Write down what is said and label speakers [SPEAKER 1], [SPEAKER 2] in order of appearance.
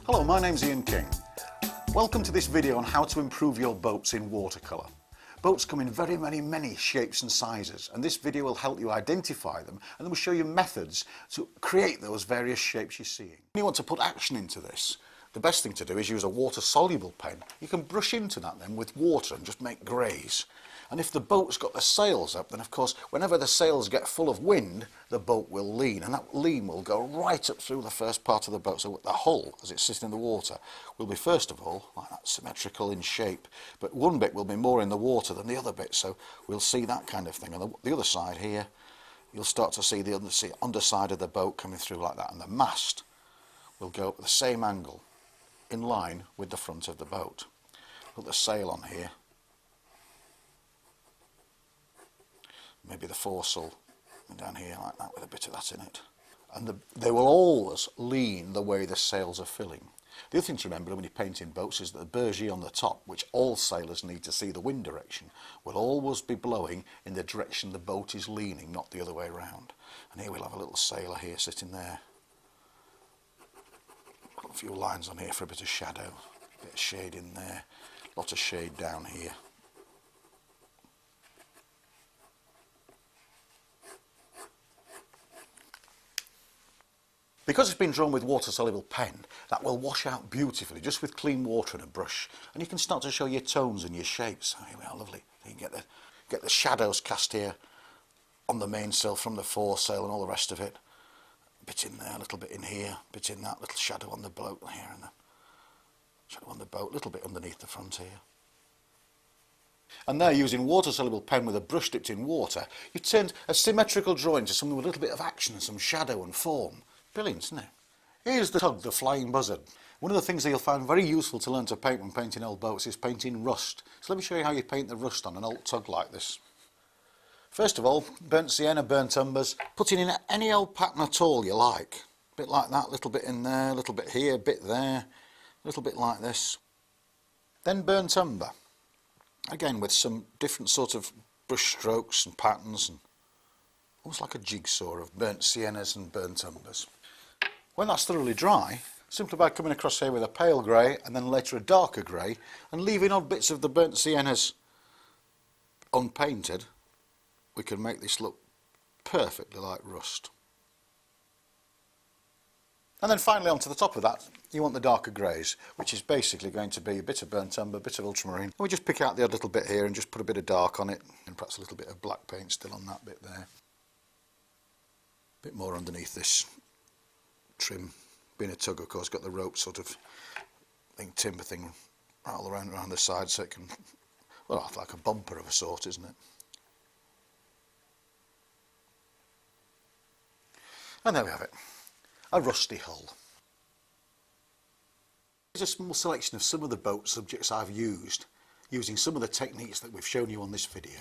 [SPEAKER 1] Hello, my name's Ian King. Welcome to this video on how to improve your boats in watercolour. Boats come in very many shapes and sizes, and this video will help you identify them, and then we'll show you methods to create those various shapes you're seeing. When you want to put action into this, the best thing to do is use a water-soluble pen. You can brush into that then with water and just make greys. And if the boat's got the sails up, then of course whenever the sails get full of wind, the boat will lean, and that lean will go right up through the first part of the boat. So the hull, as it's sitting in the water, will be first of all like that, symmetrical in shape, but one bit will be more in the water than the other bit, so we'll see that kind of thing. On the other side here, you'll start to see the underside of the boat coming through like that, and the mast will go up the same angle in line with the front of the boat. Put the sail on here, maybe the foresail down here like that with a bit of that in it, and they will always lean the way the sails are filling. The other thing to remember when you're painting boats is that the bougie on the top, which all sailors need to see the wind direction, will always be blowing in the direction the boat is leaning, not the other way around. And here we'll have a little sailor here sitting there. Put a few lines on here for a bit of shadow, a bit of shade in there, a lot of shade down here. Because it's been drawn with water-soluble pen, that will wash out beautifully just with clean water and a brush, and you can start to show your tones and your shapes. Oh, here we are, lovely. You can get the shadows cast here on the mainsail from the foresail and all the rest of it. A bit in there, a little bit in here, a bit in that, little shadow on the boat here and a shadow on the boat, a little bit underneath the front here. And there, using water-soluble pen with a brush dipped in water, you've turned a symmetrical drawing to something with a little bit of action and some shadow and form. Brilliant, isn't it? Here's the tug, the flying buzzard. One of the things that you'll find very useful to learn to paint when painting old boats is painting rust. So let me show you how you paint the rust on an old tug like this. First of all, burnt sienna, burnt umbers, putting in any old pattern at all you like. A bit like that, a little bit in there, a little bit here, a bit there, a little bit like this. Then burnt umber. Again with some different sort of brush strokes and patterns, and almost like a jigsaw of burnt siennas and burnt umbers. When that's thoroughly dry, simply by coming across here with a pale grey and then later a darker grey and leaving odd bits of the burnt siennas unpainted, we can make this look perfectly like rust. And then finally onto the top of that you want the darker greys, which is basically going to be a bit of burnt umber, a bit of ultramarine. And we just pick out the odd little bit here and just put a bit of dark on it, and perhaps a little bit of black paint still on that bit there. A bit more underneath this trim. Being a tug, of course, got the rope sort of timber thing all around the side, so it can, well, like a bumper of a sort, isn't it? And there we have it, a rusty hull. Here's a small selection of some of the boat subjects I've used, using some of the techniques that we've shown you on this video.